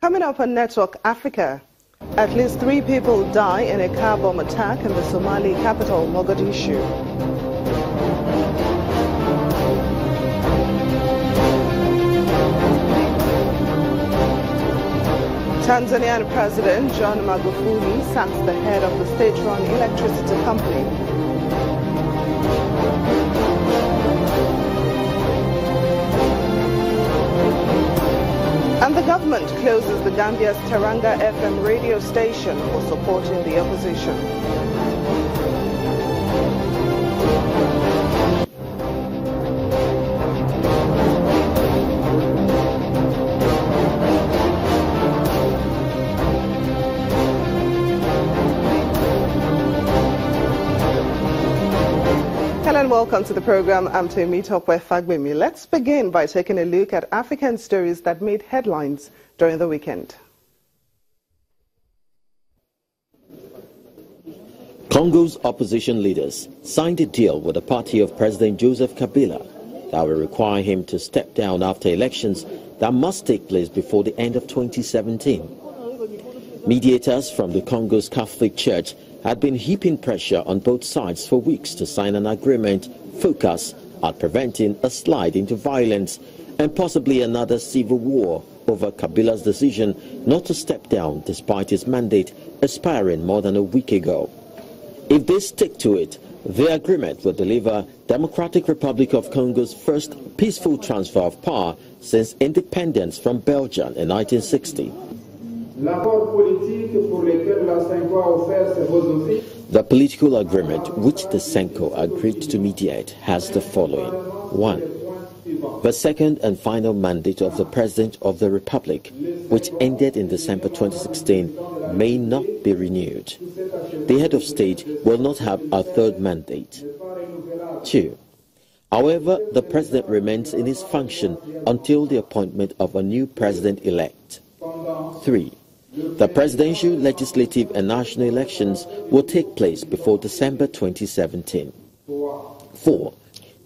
Coming up on Network Africa, at least 3 people die in a car bomb attack in the Somali capital, Mogadishu. Tanzanian President John Magufuli sacks the head of the state-run electricity company. And the government closes the Gambia's Teranga FM radio station for supporting the opposition. Hello and welcome to the program. I'm Temitope Fagbemi. Let's begin by taking a look at African stories that made headlines during the weekend. Congo's opposition leaders signed a deal with the party of President Joseph Kabila that will require him to step down after elections that must take place before the end of 2017. Mediators from the Congo's Catholic Church had been heaping pressure on both sides for weeks to sign an agreement focused on preventing a slide into violence and possibly another civil war over Kabila's decision not to step down despite his mandate expiring more than a week ago. If they stick to it, the agreement will deliver Democratic Republic of Congo's first peaceful transfer of power since independence from Belgium in 1960. The political agreement which the Senko agreed to mediate has the following. 1. The second and final mandate of the President of the Republic, which ended in December 2016, may not be renewed. The head of state will not have a third mandate. 2. However, the President remains in his function until the appointment of a new President-elect. 3. The presidential, legislative and national elections will take place before December 2017. 4.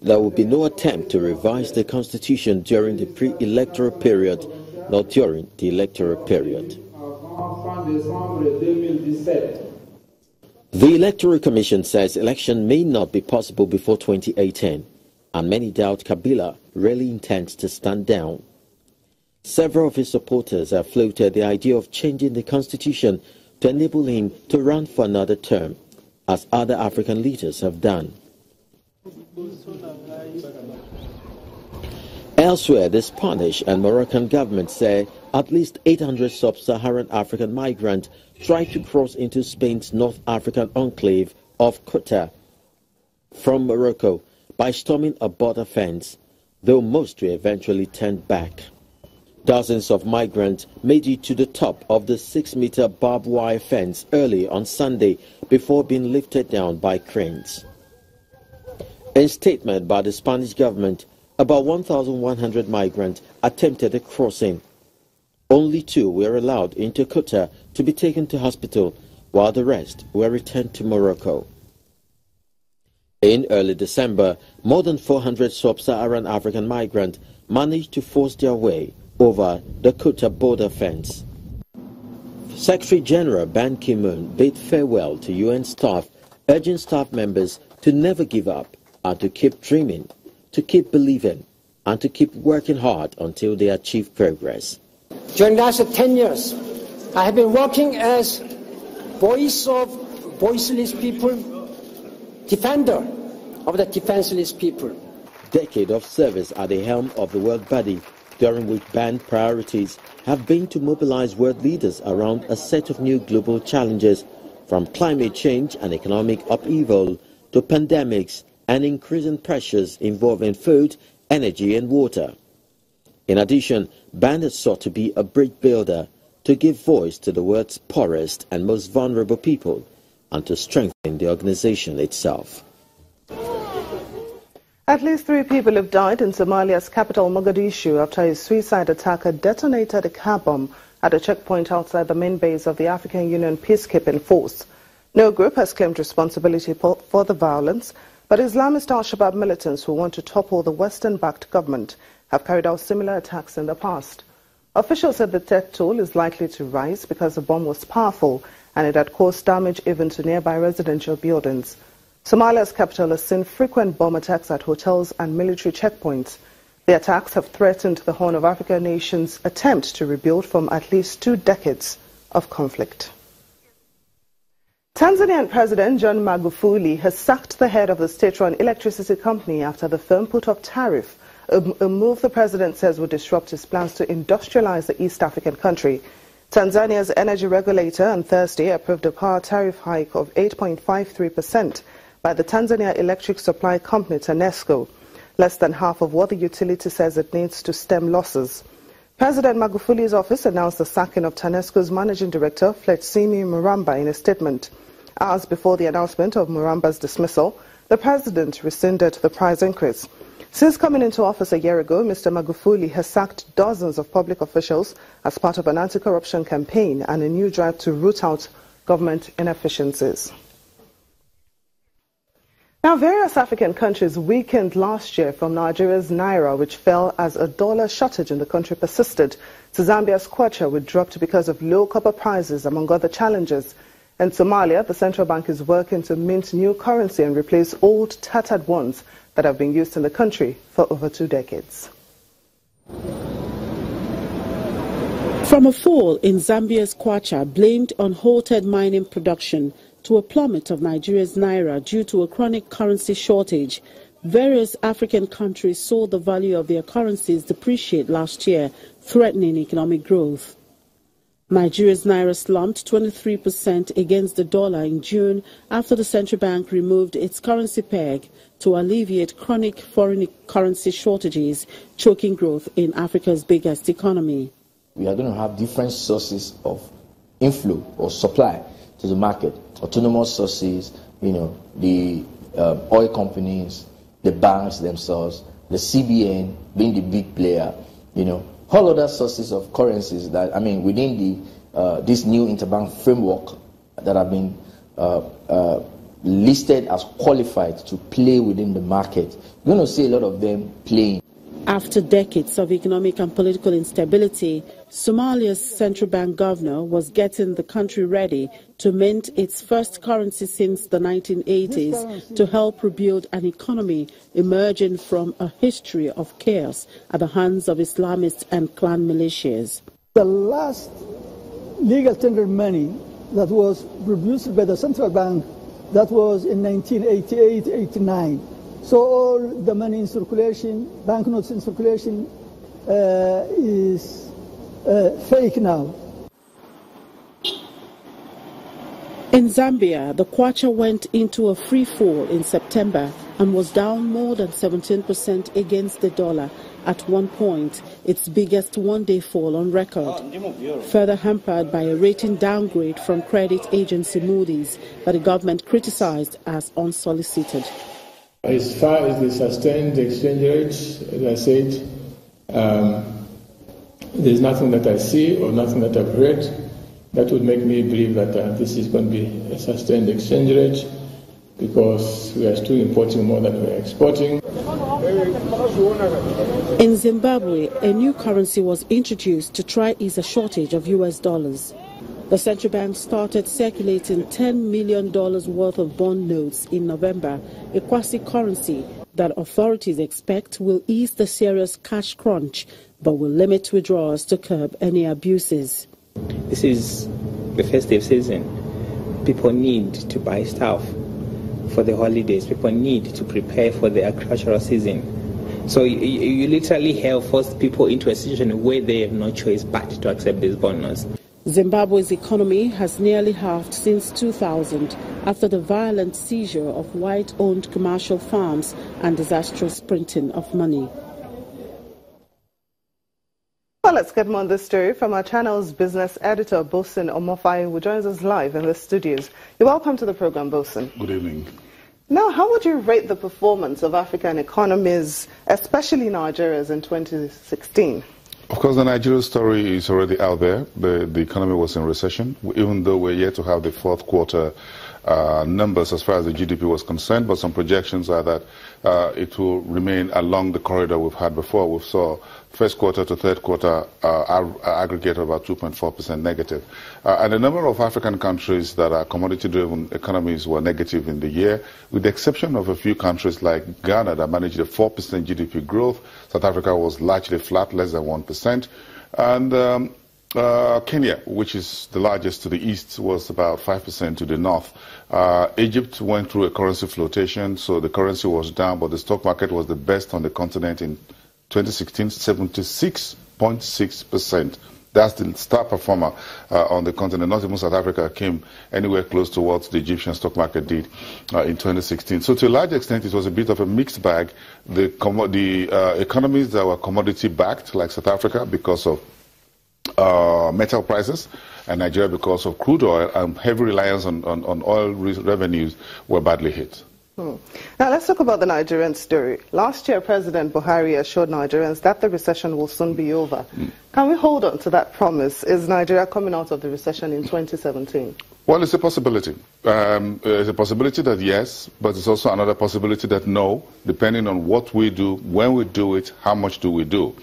There will be no attempt to revise the constitution during the pre-electoral period, nor during the electoral period. The Electoral Commission says election may not be possible before 2018, and many doubt Kabila really intends to stand down. Several of his supporters have floated the idea of changing the constitution to enable him to run for another term, as other African leaders have done. Elsewhere, the Spanish and Moroccan governments say at least 800 sub-Saharan African migrants tried to cross into Spain's North African enclave of Ceuta from Morocco by storming a border fence, though most were eventually turned back. Dozens of migrants made it to the top of the 6-meter barbed wire fence early on Sunday before being lifted down by cranes. In a statement by the Spanish government, about 1,100 migrants attempted a crossing. Only 2 were allowed into Ceuta to be taken to hospital, while the rest were returned to Morocco. In early December, more than 400 sub-Saharan African migrants managed to force their way over the Ceuta border fence. Secretary General Ban Ki-moon bade farewell to UN staff, urging staff members to never give up and to keep dreaming, to keep believing, and to keep working hard until they achieve progress. During the last 10 years, I have been working as voice of voiceless people, defender of the defenseless people. Decade of service at the helm of the world body, during which Ban's priorities have been to mobilize world leaders around a set of new global challenges, from climate change and economic upheaval to pandemics and increasing pressures involving food, energy and water. In addition, Ban has sought to be a bridge builder, to give voice to the world's poorest and most vulnerable people, and to strengthen the organization itself. At least 3 people have died in Somalia's capital, Mogadishu, after a suicide attacker detonated a car bomb at a checkpoint outside the main base of the African Union peacekeeping force. No group has claimed responsibility for the violence, but Islamist al-Shabaab militants who want to topple the Western-backed government have carried out similar attacks in the past. Officials said the death toll is likely to rise because the bomb was powerful and it had caused damage even to nearby residential buildings. Somalia's capital has seen frequent bomb attacks at hotels and military checkpoints. The attacks have threatened the Horn of Africa nation's attempt to rebuild from at least 2 decades of conflict. Tanzanian President John Magufuli has sacked the head of the state-run electricity company after the firm put up tariff, a move the president says would disrupt his plans to industrialize the East African country. Tanzania's energy regulator on Thursday approved a power tariff hike of 8.53% by the Tanzania Electric Supply Company, TANESCO, less than half of what the utility says it needs to stem losses. President Magufuli's office announced the sacking of TANESCO's managing director, Fletsimi Muramba, in a statement. Hours before the announcement of Muramba's dismissal, the president rescinded the price increase. Since coming into office a year ago, Mr. Magufuli has sacked dozens of public officials as part of an anti-corruption campaign and a new drive to root out government inefficiencies. Now, various African countries weakened last year from Nigeria's naira, which fell as a dollar shortage in the country persisted, to Zambia's kwacha, which dropped because of low copper prices, among other challenges. In Somalia, the central bank is working to mint new currency and replace old, tattered ones that have been used in the country for over 2 decades. From a fall in Zambia's kwacha blamed on halted mining production to a plummet of Nigeria's naira due to a chronic currency shortage, various African countries saw the value of their currencies depreciate last year, threatening economic growth. Nigeria's naira slumped 23% against the dollar in June after the central bank removed its currency peg to alleviate chronic foreign currency shortages, choking growth in Africa's biggest economy. We are going to have different sources of inflow or supply to the market, autonomous sources, the oil companies, the banks themselves, the CBN being the big player, all other sources of currencies that, within this new interbank framework that have been listed as qualified to play within the market. You're going to see a lot of them playing. After decades of economic and political instability, Somalia's central bank governor was getting the country ready to mint its first currency since the 1980s to help rebuild an economy emerging from a history of chaos at the hands of Islamists and clan militias. The last legal tender money that was produced by the central bank, that was in 1988-89. So all the money in circulation, banknotes in circulation, is fake now. In Zambia, the kwacha went into a free fall in September and was down more than 17% against the dollar at one point, its biggest one-day fall on record, further hampered by a rating downgrade from credit agency Moody's that the government criticized as unsolicited. As far as the sustained exchange rate, as I said, there's nothing that I see or nothing that I've read that would make me believe that this is going to be a sustained exchange rate, because we are still importing more than we are exporting. In Zimbabwe, a new currency was introduced to try ease a shortage of US dollars. The central bank started circulating $10 million worth of bond notes in November, a quasi-currency that authorities expect will ease the serious cash crunch, but will limit withdrawals to curb any abuses. This is the festive season. People need to buy stuff for the holidays. People need to prepare for the agricultural season. So you literally have forced people into a situation where they have no choice but to accept these bond notes. Zimbabwe's economy has nearly halved since 2000 after the violent seizure of white-owned commercial farms and disastrous printing of money. Well, let's get more on this story from our channel's business editor, Bosun Omofai, who joins us live in the studios. You're welcome to the program, Bosun. Good evening. Now, how would you rate the performance of African economies, especially Nigeria's, in 2016? Of course, the Nigeria story is already out there. The economy was in recession, even though we're yet to have the fourth quarter numbers as far as the GDP was concerned, but some projections are that it will remain along the corridor we've had before. We saw first quarter to third quarter aggregate of about 2.4% negative. And a number of African countries that are commodity-driven economies were negative in the year, with the exception of a few countries like Ghana that managed a 4% GDP growth. South Africa was largely flat, less than 1%. And Kenya, which is the largest to the east, was about 5% to the north. Egypt went through a currency flotation, so the currency was down, but the stock market was the best on the continent in 2016, 76.6%. That's the star performer on the continent. Not even South Africa came anywhere close to what the Egyptian stock market did in 2016. So to a large extent, it was a bit of a mixed bag. The economies that were commodity-backed, like South Africa, because of metal prices, and Nigeria because of crude oil and heavy reliance on oil revenues, were badly hit. Now let's talk about the Nigerian story. Last year, President Buhari assured Nigerians that the recession will soon be over. Can we hold on to that promise? Is Nigeria coming out of the recession in 2017? Well, it's a possibility. It's a possibility that yes, but it's also another possibility that no, depending on what we do, when we do it, how much do we do.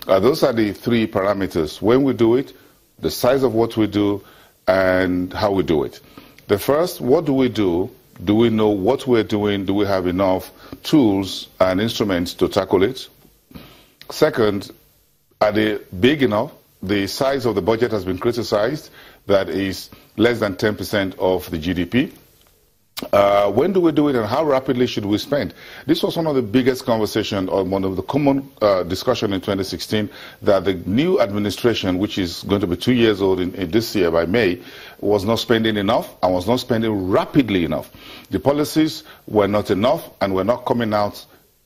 Those are the three parameters: when we do it, the size of what we do, and how we do it. The first, what do we do? Do we know what we're doing? Do we have enough tools and instruments to tackle it? Second, are they big enough? The size of the budget has been criticized. That is less than 10% of the GDP. When do we do it, and how rapidly should we spend? This was one of the biggest conversations, or one of the common discussion in 2016, that the new administration, which is going to be 2 years old in this year by May, was not spending enough and was not spending rapidly enough. The policies were not enough and were not coming out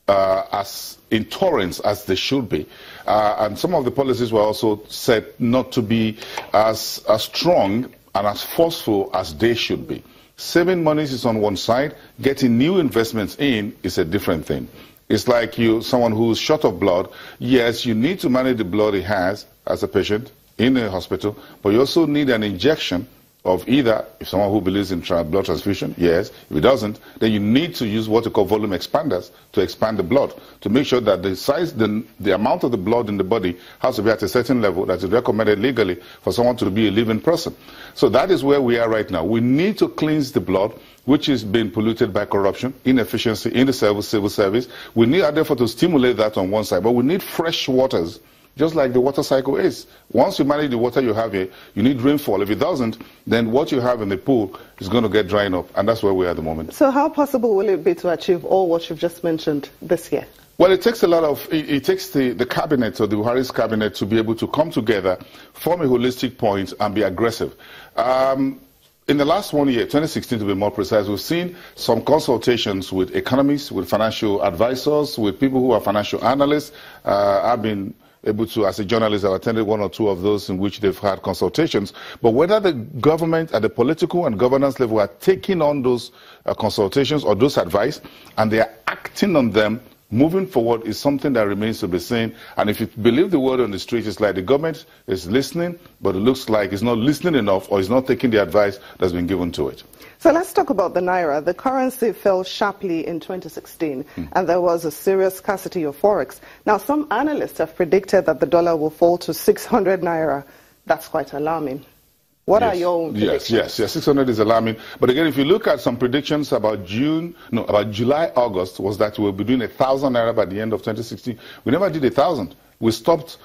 as in torrents as they should be. And some of the policies were also said not to be as strong and as forceful as they should be. Saving monies is on one side, getting new investments in is a different thing. It's like someone who's short of blood. Yes, you need to manage the blood he has as a patient in a hospital, but you also need an injection of either, if someone who believes in blood transfusion, yes. If it doesn't, then you need to use what we call volume expanders to expand the blood, to make sure that the size, the amount of the blood in the body has to be at a certain level that is recommended legally for someone to be a living person. So that is where we are right now. We need to cleanse the blood, which is being polluted by corruption, inefficiency in the civil service. We need, therefore, to stimulate that on one side, but we need fresh waters, just like the water cycle is. Once you manage the water you have here, you need rainfall. If it doesn't, then what you have in the pool is going to get drying up, and that's where we are at the moment. So how possible will it be to achieve all what you've just mentioned this year? Well, it takes a lot of, it takes the cabinet, or the Buhari's cabinet, to be able to come together, form a holistic point, and be aggressive. In the last 1 year, 2016 to be more precise, we've seen some consultations with economists, with financial advisors, with people who are financial analysts. I've been able to, as a journalist, I've attended one or two of those in which they've had consultations. But whether the government at the political and governance level are taking on those consultations or those advice, and they are acting on them, moving forward, is something that remains to be seen. And if you believe the word on the street, it's like the government is listening, but it looks like it's not listening enough, or it's not taking the advice that's been given to it. So let's talk about the Naira. The currency fell sharply in 2016, and there was a serious scarcity of forex. Now, some analysts have predicted that the dollar will fall to 600 Naira. That's quite alarming. What are your own predictions? Yes, 600 is alarming. But again, if you look at some predictions about July, August, was that we'll be doing 1,000 Naira by the end of 2016. We never did 1,000. We stopped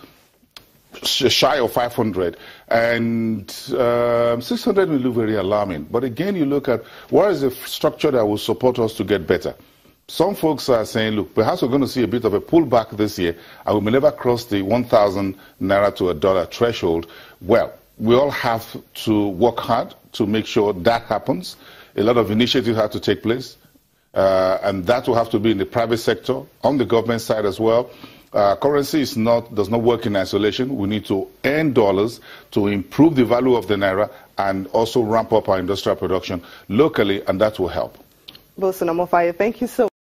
shy of 500, and 600 will look very alarming. But again, you look at what is the structure that will support us to get better. Some folks are saying, look, perhaps we're going to see a bit of a pullback this year, and we may never cross the 1,000 Naira to a dollar threshold. Well, we all have to work hard to make sure that happens. A lot of initiatives have to take place, and that will have to be in the private sector, on the government side as well. Currency does not work in isolation. We need to earn dollars to improve the value of the Naira and also ramp up our industrial production locally, and that will help. Bosun Omofaye, thank you so much.